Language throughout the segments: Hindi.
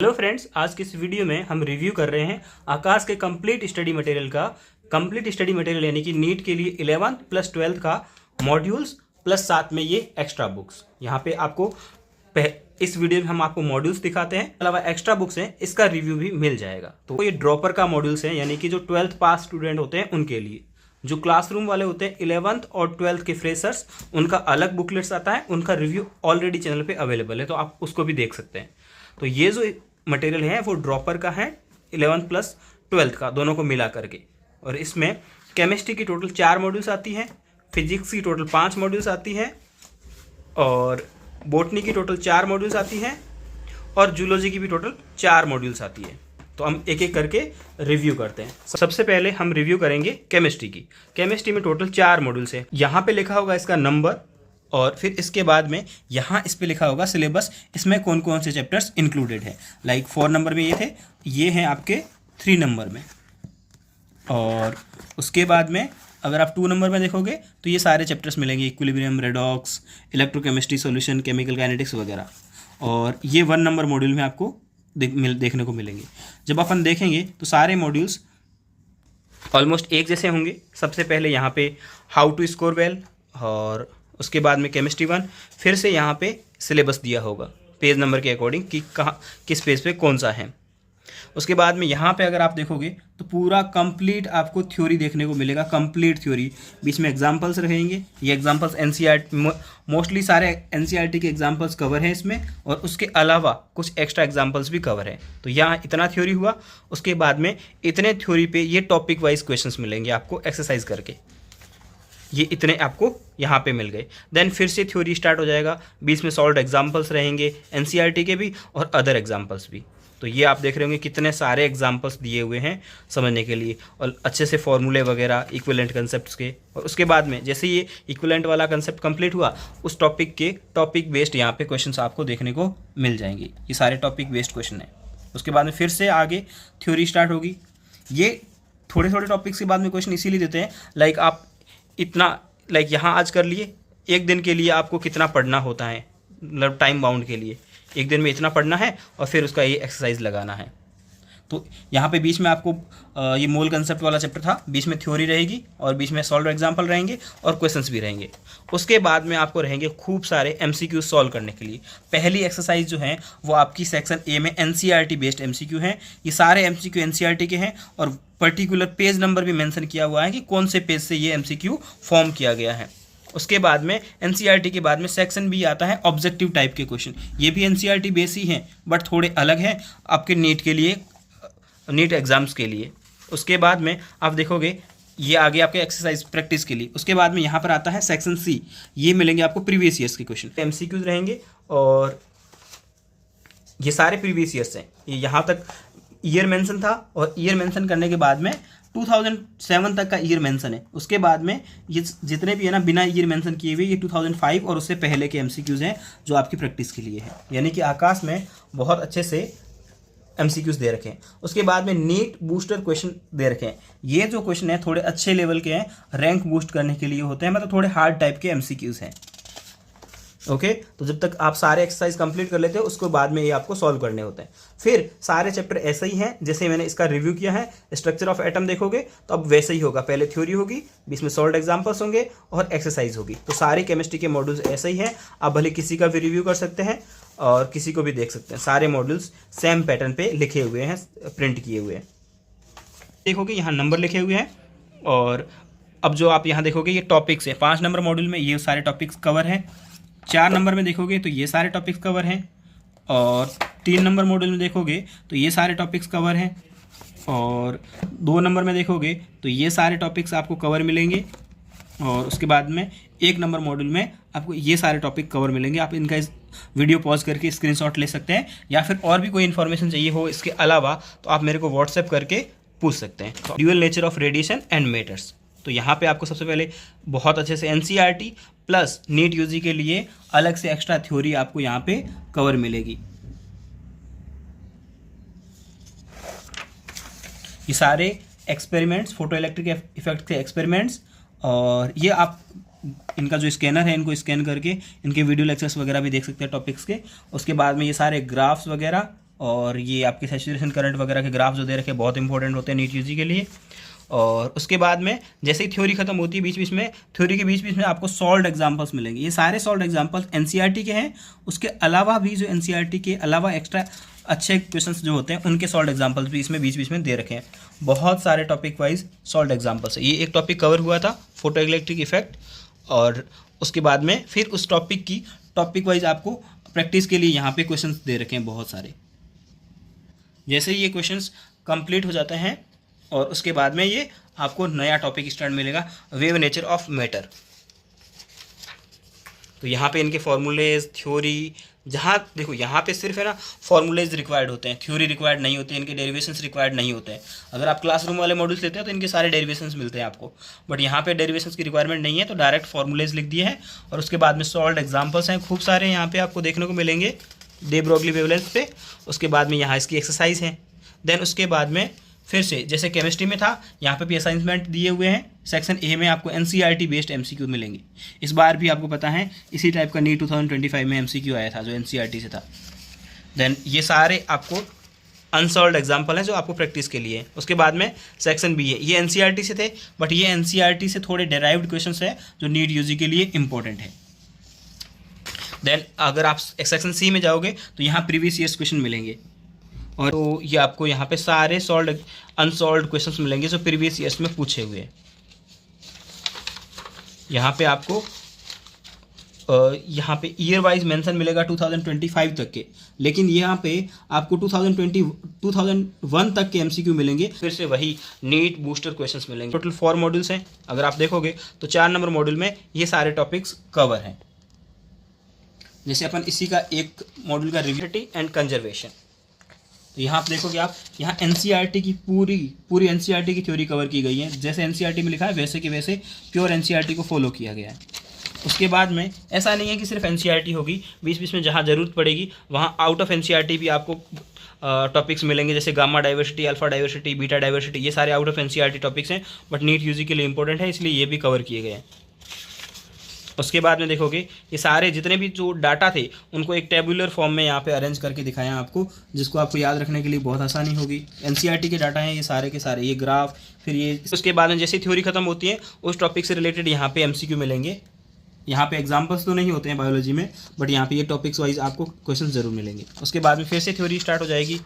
हेलो फ्रेंड्स, आज की इस वीडियो में हम रिव्यू कर रहे हैं आकाश के कंप्लीट स्टडी मटेरियल का। कंप्लीट स्टडी मटेरियल यानी कि नीट के लिए 11th प्लस 12th का मॉड्यूल्स प्लस साथ में ये एक्स्ट्रा बुक्स। यहाँ पे आपको इस वीडियो में हम आपको मॉड्यूल्स दिखाते हैं, अलावा एक्स्ट्रा बुक्स हैं, इसका रिव्यू भी मिल जाएगा। तो ये ड्रॉपर का मॉड्यूल्स हैं, यानी कि जो 12th पास स्टूडेंट होते हैं उनके लिए। जो क्लासरूम वाले होते हैं 11th और 12th के फ्रेशर्स, उनका अलग बुकलेट्स आता है, उनका रिव्यू ऑलरेडी चैनल पे अवेलेबल है, तो आप उसको भी देख सकते हैं। तो ये जो मटेरियल है वो ड्रॉपर का है 11th प्लस 12th का, दोनों को मिला करके। और इसमें केमिस्ट्री की टोटल 4 मॉड्यूल्स आती हैं, फिजिक्स की टोटल 5 मॉड्यूल्स आती हैं, और बॉटनी की टोटल 4 मॉड्यूल्स आती हैं, और जूलॉजी की भी टोटल 4 मॉड्यूल्स आती है। तो हम एक एक करके रिव्यू करते हैं। सबसे पहले हम रिव्यू करेंगे केमिस्ट्री की। केमिस्ट्री में टोटल 4 मॉड्यूल्स हैं। यहाँ पे लिखा होगा इसका नंबर, और फिर इसके बाद में यहाँ इस पे लिखा होगा सिलेबस, इसमें कौन कौन से चैप्टर्स इंक्लूडेड है। लाइक 4 नंबर में ये थे, ये हैं आपके 3 नंबर में। और उसके बाद में अगर आप 2 नंबर में देखोगे तो ये सारे चैप्टर्स मिलेंगे, equilibrium, redox, electrochemistry solution, chemical kinetics वगैरह। और ये 1 नंबर मॉड्यूल में आपको देखने को मिलेंगे। जब अपन देखेंगे तो सारे मॉड्यूल्स ऑलमोस्ट एक जैसे होंगे। सबसे पहले यहाँ पे हाउ टू स्कोर वेल, और उसके बाद में केमिस्ट्री 1, फिर से यहाँ पे सिलेबस दिया होगा पेज नंबर के अकॉर्डिंग कि कहाँ किस पेज पे कौन सा है। उसके बाद में यहाँ पे अगर आप देखोगे तो पूरा कंप्लीट आपको थ्योरी देखने को मिलेगा, कंप्लीट थ्योरी। बीच में एग्जांपल्स रहेंगे, ये एग्जांपल्स एनसीईआरटी, मोस्टली सारे एनसीईआरटी के एग्जांपल्स कवर हैं इसमें, और उसके अलावा कुछ एक्स्ट्रा एग्जांपल्स भी कवर हैं। तो यहाँ इतना थ्योरी हुआ। उसके बाद में इतने थ्योरी पे ये टॉपिक वाइज क्वेश्चंस मिलेंगे आपको एक्सरसाइज करके, ये इतने आपको यहाँ पे मिल गए। देन फिर से थ्योरी स्टार्ट हो जाएगा, बीच में सॉल्व्ड एग्जांपल्स रहेंगे एनसीईआरटी के भी और अदर एग्जांपल्स भी। तो ये आप देख रहे होंगे कितने सारे एग्जांपल्स दिए हुए हैं समझने के लिए, और अच्छे से फॉर्मूले वगैरह इक्विवेलेंट कंसेप्ट्स के। और उसके बाद में जैसे ये इक्विवेलेंट वाला कंसेप्ट कंप्लीट हुआ, उस टॉपिक के टॉपिक बेस्ड यहाँ पे क्वेश्चंस आपको देखने को मिल जाएंगे। ये सारे टॉपिक बेस्ड क्वेश्चन हैं। उसके बाद में फिर से आगे थ्योरी स्टार्ट होगी। ये थोड़े थोड़े टॉपिक्स के बाद में क्वेश्चन इसीलिए देते हैं, लाइक आप इतना, लाइक यहाँ आज कर लिए, एक दिन के लिए आपको कितना पढ़ना होता है, मतलब टाइम बाउंड के लिए एक दिन में इतना पढ़ना है, और फिर उसका ये एक्सरसाइज लगाना है। तो यहाँ पे बीच में आपको ये मोल कंसेप्ट वाला चैप्टर था, बीच में थ्योरी रहेगी और बीच में सॉल्व एग्जाम्पल रहेंगे और क्वेश्चंस भी रहेंगे। उसके बाद में आपको रहेंगे खूब सारे एमसीक्यू सॉल्व करने के लिए। पहली एक्सरसाइज जो है वो आपकी सेक्शन ए में एनसीईआरटी बेस्ड एमसीक्यू हैं। ये सारे एमसीक्यू एनसीईआरटी के हैं, और पर्टिकुलर पेज नंबर भी मेंशन किया हुआ है कि कौन से पेज से ये एमसीक्यू फॉर्म किया गया है। उसके बाद में एनसीईआरटी के बाद में सेक्शन भी आता है ऑब्जेक्टिव टाइप के क्वेश्चन। ये भी एनसीईआरटी बेस ही हैं, बट थोड़े अलग हैं आपके नीट के लिए, नीट एग्जाम्स के लिए। उसके बाद में आप देखोगे ये आगे आपके एक्सरसाइज प्रैक्टिस के लिए। उसके बाद में यहाँ पर आता है सेक्शन सी, ये मिलेंगे आपको प्रीवियस ईयर्स के क्वेश्चन, एमसीक्यूज रहेंगे, और ये सारे प्रीवियस ईयर्स हैं। ये यहाँ तक ईयर मेंशन था, और ईयर मेंशन करने के बाद में 2007 तक का ईयर मेंशन है। उसके बाद में ये जितने भी है ना बिना ईयर मेंशन किए हुए, ये 2005 और उससे पहले के एमसीक्यूज हैं जो आपकी प्रैक्टिस के लिए है। यानी कि आकाश में बहुत अच्छे से एमसीक्यूज दे रखे हैं। उसके बाद में नीट बूस्टर क्वेश्चन दे रखे हैं। ये जो क्वेश्चन है थोड़े अच्छे लेवल के हैं, रैंक बूस्ट करने के लिए होते हैं, मतलब थोड़े हार्ड टाइप के एमसीक्यूज हैं। ओके, तो जब तक आप सारे एक्सरसाइज कंप्लीट कर लेते हो उसके बाद में ये आपको सॉल्व करने होते हैं। फिर सारे चैप्टर ऐसे ही हैं जैसे मैंने इसका रिव्यू किया है। स्ट्रक्चर ऑफ एटम देखोगे तो अब वैसे ही होगा, पहले थ्योरी होगी, बीच में सॉल्व्ड एग्जांपल्स होंगे और एक्सरसाइज होगी। तो सारी केमिस्ट्री के मॉड्यूल्स ऐसे ही हैं। आप भले किसी का भी रिव्यू कर सकते हैं और किसी को भी देख सकते हैं। सारे मॉड्यूल्स सेम पैटर्न पे लिखे हुए हैं, प्रिंट किए हुए हैं। देखोगे यहाँ नंबर लिखे हुए हैं, और अब जो आप यहाँ देखोगे ये टॉपिक्स है। 5 नंबर मॉड्यूल में ये सारे टॉपिक्स कवर हैं। 4 नंबर में देखोगे तो ये सारे टॉपिक्स कवर हैं, और 3 नंबर मॉड्यूल में देखोगे तो ये सारे टॉपिक्स कवर हैं, और 2 नंबर में देखोगे तो ये सारे टॉपिक्स आपको कवर मिलेंगे, और उसके बाद में 1 नंबर मॉड्यूल में आपको ये सारे टॉपिक कवर मिलेंगे। आप इनका इस वीडियो पॉज करके स्क्रीनशॉट ले सकते हैं, या फिर और भी कोई इन्फॉर्मेशन चाहिए हो इसके अलावा तो आप मेरे को व्हाट्सएप करके पूछ सकते हैं। Dual nature of radiation and matters, तो यहाँ पे आपको सबसे पहले बहुत अच्छे से एनसीईआरटी प्लस नीट यूजी के लिए अलग से एक्स्ट्रा थ्योरी आपको यहाँ पे कवर मिलेगी। ये सारे एक्सपेरिमेंट्स, फोटो इलेक्ट्रिक इफेक्ट के एक्सपेरिमेंट्स, और ये आप इनका जो स्कैनर है इनको स्कैन करके इनके वीडियो लेक्चर्स वगैरह भी देख सकते हैं टॉपिक्स के। उसके बाद में ये सारे ग्राफ्स वगैरह और ये आपके सैचुरेशन करंट वगैरह के ग्राफ जो दे रखे बहुत इंपॉर्टेंट होते हैं नीट यूजी के लिए। और उसके बाद में जैसे ही थ्योरी खत्म होती है बीच बीच में थ्योरी के बीच बीच में आपको सॉल्व्ड एग्जांपल्स मिलेंगे। ये सारे सॉल्व्ड एग्जांपल्स एनसीईआरटी के हैं, उसके अलावा भी जो एनसीईआरटी के अलावा एक्स्ट्रा अच्छे क्वेश्चंस जो होते हैं उनके सॉल्व्ड एग्जांपल्स भी इसमें बीच बीच में दे रखे हैं। बहुत सारे टॉपिक वाइज सॉल्व्ड एग्जांपल्स है। ये एक टॉपिक कवर हुआ था फोटो इलेक्ट्रिक इफेक्ट, और उसके बाद में फिर उस टॉपिक वाइज आपको प्रैक्टिस के लिए यहाँ पे क्वेश्चंस दे रखे हैं बहुत सारे। जैसे ये क्वेश्चंस कंप्लीट हो जाते हैं और उसके बाद में ये आपको नया टॉपिक स्टार्ट मिलेगा, वेव नेचर ऑफ मैटर। तो यहाँ पे इनके फॉर्मूलेज थ्योरी, जहाँ देखो यहाँ पे सिर्फ है ना फॉर्मूलेज रिक्वायर्ड होते हैं, थ्योरी रिक्वायर्ड नहीं होते हैं, इनके डेरिवेशंस रिक्वायर्ड नहीं होते हैं। अगर आप क्लासरूम वाले मॉड्यूल्स लेते हैं तो इनके सारे डेरिवेशंस मिलते हैं आपको, बट यहाँ पे डेरिवेशंस की रिक्वायरमेंट नहीं है, तो डायरेक्ट फॉर्मूलेज लिख दिए हैं। और उसके बाद में सॉल्व्ड एग्जाम्पल्स हैं खूब सारे यहाँ पे आपको देखने को मिलेंगे डे ब्रोगली वेवलेंथ पे। उसके बाद में यहाँ इसकी एक्सरसाइज है। देन उसके बाद में फिर से जैसे केमिस्ट्री में था यहाँ पे भी असाइनमेंट दिए हुए हैं। सेक्शन ए में आपको एनसीईआरटी बेस्ड एमसीक्यू मिलेंगे। इस बार भी आपको पता है इसी टाइप का नीट 2025 में एमसीक्यू आया था जो एनसीईआरटी से था। देन ये सारे आपको अनसॉल्व्ड एग्जाम्पल हैं जो आपको प्रैक्टिस के लिए। उसके बाद में सेक्शन बी है, ये एनसीईआरटी से थे, बट ये एनसीईआरटी से थोड़े डेराइव्ड क्वेश्चन है जो नीट यूजी के लिए इंपॉर्टेंट है। देन अगर आप सेक्शन सी में जाओगे तो यहाँ प्रीवियस ईयर्स क्वेश्चन मिलेंगे, और तो ये आपको यहाँ पे सारे सॉल्व्ड अनसॉल्व्ड क्वेश्चंस मिलेंगे जो प्रीवियस ईयर्स में पूछे हुए हैं। यहाँ पे आपको यहाँ पे ईयर वाइज मेंशन मिलेगा 2025 तक के, लेकिन यहाँ पे आपको 2001 तक के एमसीक्यू मिलेंगे। फिर से वही नीट बूस्टर क्वेश्चंस मिलेंगे। टोटल 4 मॉड्यूल्स हैं। अगर आप देखोगे तो 4 नंबर मॉड्यूल में ये सारे टॉपिक्स कवर हैं। जैसे अपन इसी का एक मॉड्यूल का रिव्यू एंड कंजर्वेशन, तो यहाँ आप देखोगे आप यहाँ एनसीईआरटी की पूरी एनसीईआरटी की थ्योरी कवर की गई है। जैसे एनसीईआरटी में लिखा है वैसे के वैसे प्योर एनसीईआरटी को फॉलो किया गया है। उसके बाद में ऐसा नहीं है कि सिर्फ एनसीईआरटी होगी, बीच बीच में जहाँ ज़रूरत पड़ेगी वहाँ आउट ऑफ एनसीईआरटी भी आपको टॉपिक्स मिलेंगे। जैसे gamma diversity, alpha diversity, beta diversity, ये सारे आउट ऑफ एनसीईआरटी टॉपिक्स हैं, बट नीट यूजी के लिए इंपॉर्टेंट है, इसलिए ये भी कवर किए गए हैं। उसके बाद में देखोगे ये सारे जितने भी जो डाटा थे उनको एक टेबुलर फॉर्म में यहाँ पे अरेंज करके दिखाया आपको, जिसको आपको याद रखने के लिए बहुत आसानी होगी। एनसीईआरटी के डाटा हैं ये सारे के सारे, ये ग्राफ, फिर ये। उसके बाद में जैसे थ्योरी खत्म होती है उस टॉपिक से रिलेटेड यहाँ पे एमसीक्यू मिलेंगे। यहाँ पे एग्जाम्पल्स तो नहीं होते हैं बायोलॉजी में, बट यहाँ पे ये टॉपिक्स वाइज आपको क्वेश्चन ज़रूर मिलेंगे। उसके बाद में फिर से थ्योरी स्टार्ट हो जाएगी,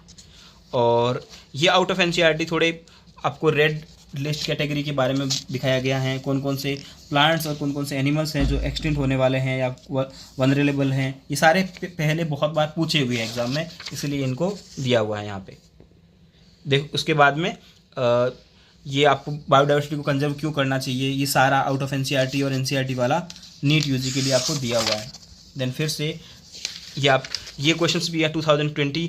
और ये आउट ऑफ एनसीईआरटी थोड़े आपको रेड लिस्ट कैटेगरी के बारे में दिखाया गया है, कौन कौन से प्लांट्स और कौन कौन से एनिमल्स हैं जो एक्सटिंक्ट होने वाले हैं या वनरेबल हैं। ये सारे पहले बहुत बार पूछे हुए हैं एग्जाम में, इसलिए इनको दिया हुआ है यहाँ पे। देखो उसके बाद में ये आपको बायोडाइवर्सिटी को कंजर्व क्यों करना चाहिए, ये सारा आउट ऑफ एनसीईआरटी और एनसीईआरटी वाला नीट यूजी के लिए आपको दिया हुआ है। देन फिर से ये क्वेश्चंस भी है 2022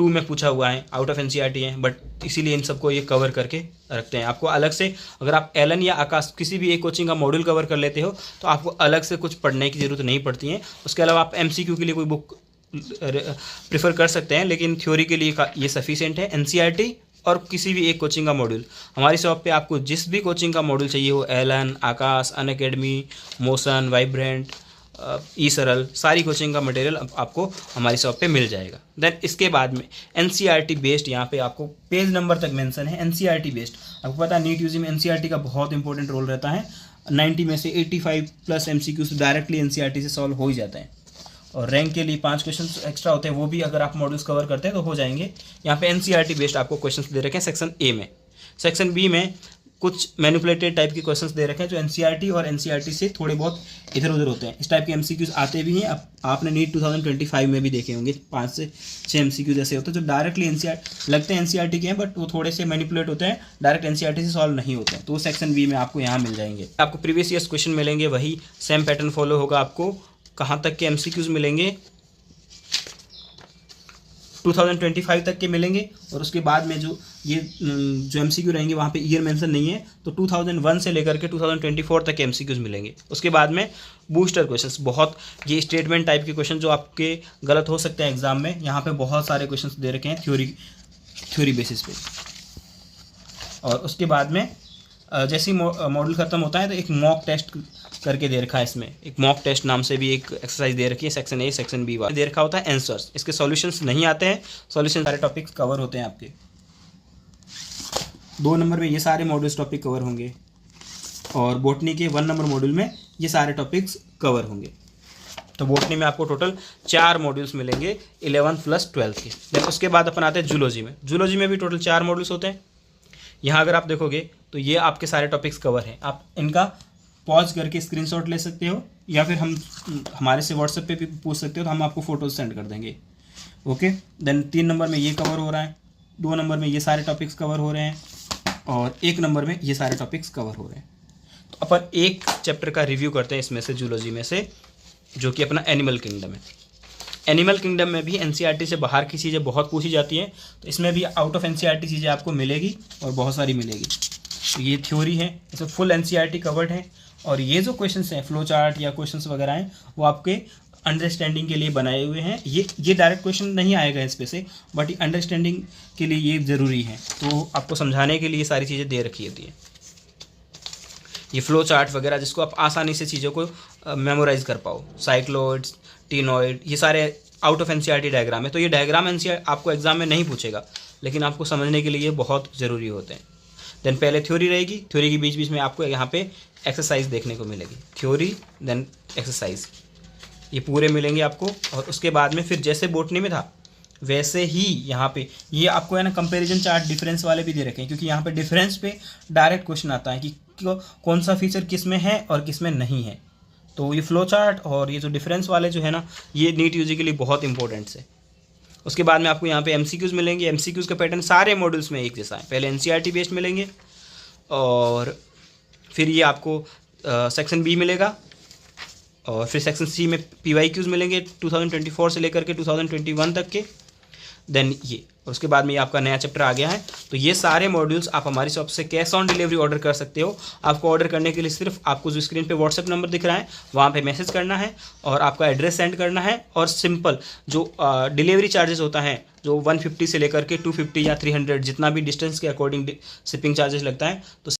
में पूछा हुआ है, आउट ऑफ एनसीईआरटी है, बट इसीलिए इन सबको ये कवर करके रखते हैं। आपको अलग से अगर आप एलन या आकाश किसी भी एक कोचिंग का मॉड्यूल कवर कर लेते हो तो आपको अलग से कुछ पढ़ने की ज़रूरत नहीं पड़ती है। उसके अलावा आप एमसीक्यू के लिए कोई बुक प्रेफर कर सकते हैं, लेकिन थ्योरी के लिए ये सफिशिएंट है। एनसीईआरटी और किसी भी एक कोचिंग का मॉड्यूल। हमारी शॉप पे आपको जिस भी कोचिंग का मॉड्यूल चाहिए हो, एलन, आकाश, अनअकैडमी, मोशन, वाइब्रेंट, ई सरल, सारी कोचिंग का मटेरियल आपको हमारी शॉप पे मिल जाएगा। देन इसके बाद में एनसीईआरटी बेस्ड यहाँ पे आपको पेज नंबर तक मेंशन है। एनसीईआरटी बेस्ड आपको पता है नीट यूजी में एनसीईआरटी का बहुत इंपॉर्टेंट रोल रहता है। 90 में से 85+ एमसीक्यूज डायरेक्टली एनसीईआरटी से सॉल्व हो ही जाते हैं, और रैंक के लिए 5 क्वेश्चन एक्स्ट्रा होते हैं, वो भी अगर आप मॉड्यूल्स कवर करते हैं तो हो जाएंगे। यहाँ पे एनसीईआरटी बेस्ड आपको क्वेश्चंस दे रखे हैं सेक्शन ए में। सेक्शन बी में कुछ मैनिपुलेटेड टाइप के क्वेश्चंस दे रखे हैं जो एनसीईआरटी और एनसीईआरटी से थोड़े बहुत इधर उधर होते हैं। इस टाइप के एमसीक्यूज आते भी हैं, आपने नीट 2025 में भी देखे होंगे, 5 से 6 एमसीक्यूज ऐसे होते हैं जो डायरेक्टली एनसीईआरटी लगते हैं एनसीईआरटी के हैं, बट वो थोड़े से मैनिपुलेट होते हैं, डायरेक्ट एनसीईआरटी से सॉल्व नहीं होते हैं। तो वो सेक्शन बी में आपको यहाँ मिल जाएंगे। आपको प्रीवियस ईयर्स क्वेश्चन मिलेंगे, वही सेम पैटर्न फॉलो होगा। आपको कहाँ तक के एमसीक्यूज मिलेंगे, 2025 तक के मिलेंगे, और उसके बाद में जो एमसीक्यू रहेंगे वहाँ पे ईयर मेंशन नहीं है, तो 2001 से लेकर के 2024 तक के एमसीक्यूज मिलेंगे। उसके बाद में बूस्टर क्वेश्चंस, बहुत ये स्टेटमेंट टाइप के क्वेश्चन जो आपके गलत हो सकते हैं एग्जाम में, यहाँ पे बहुत सारे क्वेश्चंस दे रखे हैं थ्योरी बेसिस पे। और उसके बाद में जैसे ही मॉड्यूल ख़त्म होता है तो एक मॉक टेस्ट करके दे रखा है। इसमें एक मॉक टेस्ट नाम से भी एक एक्सरसाइज दे रखी है, सेक्शन ए सेक्शन बी वाला दे रखा होता है आंसर्स। इसके सॉल्यूशंस नहीं आते हैं, सॉल्यूशन सारे टॉपिक्स कवर होते हैं आपके। 2 नंबर में ये सारे मॉड्यूल्स टॉपिक कवर होंगे और बॉटनी के 1 नंबर मॉड्यूल में ये सारे टॉपिक्स कवर होंगे। तो बॉटनी में आपको टोटल 4 मॉड्यूल्स मिलेंगे 11th + 12th के। देन उसके बाद अपन आते हैं जूलॉजी में। जूलॉजी में भी टोटल 4 मॉड्यूल्स होते हैं। यहाँ अगर आप देखोगे तो ये आपके सारे टॉपिक्स कवर हैं। आप इनका पॉज करके स्क्रीनशॉट ले सकते हो या फिर हमारे से व्हाट्सएप पे भी पूछ सकते हो, तो हम आपको फ़ोटोज़ सेंड कर देंगे। ओके, देन 3 नंबर में ये कवर हो रहा है, 2 नंबर में ये सारे टॉपिक्स कवर हो रहे हैं और 1 नंबर में ये सारे टॉपिक्स कवर हो रहे हैं। तो अपन एक चैप्टर का रिव्यू करते हैं इसमें से, जूलॉजी में से, जो कि अपना एनिमल किंगडम है। एनिमल किंगडम में भी एनसीईआरटी से बाहर की चीज़ें बहुत पूछी जाती हैं, तो इसमें भी आउट ऑफ एनसीईआरटी चीज़ें आपको मिलेगी और बहुत सारी मिलेगी। तो ये थ्योरी है, इसमें फुल एनसीईआरटी कवर्ड है और ये जो क्वेश्चंस हैं, फ्लो चार्ट या क्वेश्चंस वगैरह हैं, वो आपके अंडरस्टैंडिंग के लिए बनाए हुए हैं। ये डायरेक्ट क्वेश्चन नहीं आएगा इस पे से, बट ये अंडरस्टैंडिंग के लिए ये ज़रूरी है, तो आपको समझाने के लिए ये सारी चीज़ें दे रखी होती हैं। ये फ्लो चार्ट वगैरह जिसको आप आसानी से चीज़ों को मेमोराइज कर पाओ, साइक्लोइड्स, टिनॉइड, ये सारे आउट ऑफ एनसीईआरटी डायग्राम है। तो ये डायग्राम एनसीईआरटी आपको एग्जाम में नहीं पूछेगा, लेकिन आपको समझने के लिए ये बहुत ज़रूरी होते हैं। देन पहले थ्योरी रहेगी, थ्योरी के बीच बीच में आपको यहाँ पे एक्सरसाइज देखने को मिलेगी। थ्योरी देन एक्सरसाइज, ये पूरे मिलेंगे आपको। और उसके बाद में फिर जैसे बॉटनी में था वैसे ही यहाँ पे ये आपको है ना कंपैरिजन चार्ट डिफरेंस वाले भी दे रखे हैं, क्योंकि यहाँ पे डिफरेंस पे डायरेक्ट क्वेश्चन आता है कि कौन सा फीचर किस में है और किस में नहीं है। तो ये फ्लो चार्ट और ये जो डिफरेंस वाले जो है ना, ये नीट यूजी के लिए बहुत इंपॉर्टेंट है। उसके बाद में आपको यहाँ पे एमसीक्यूज़ मिलेंगे। एमसीक्यूज़ का पैटर्न सारे मॉड्यूल्स में एक जैसा है। पहले एनसीईआरटी बेस्ड मिलेंगे और फिर ये आपको सेक्शन बी मिलेगा और फिर सेक्शन सी में पीवाईक्यूज़ मिलेंगे 2024 से लेकर के 2021 तक के। देन ये, और उसके बाद में ये आपका नया चैप्टर आ गया है। तो ये सारे मॉड्यूल्स आप हमारी शॉप से कैश ऑन डिलीवरी ऑर्डर कर सकते हो। आपको ऑर्डर करने के लिए सिर्फ आपको जो स्क्रीन पे व्हाट्सएप नंबर दिख रहा है वहाँ पे मैसेज करना है और आपका एड्रेस सेंड करना है। और सिंपल जो डिलीवरी चार्जेस होता है, जो 150 से लेकर के 250 या 300 जितना भी डिस्टेंस के अकॉर्डिंग शिपिंग चार्जेस लगता है, तो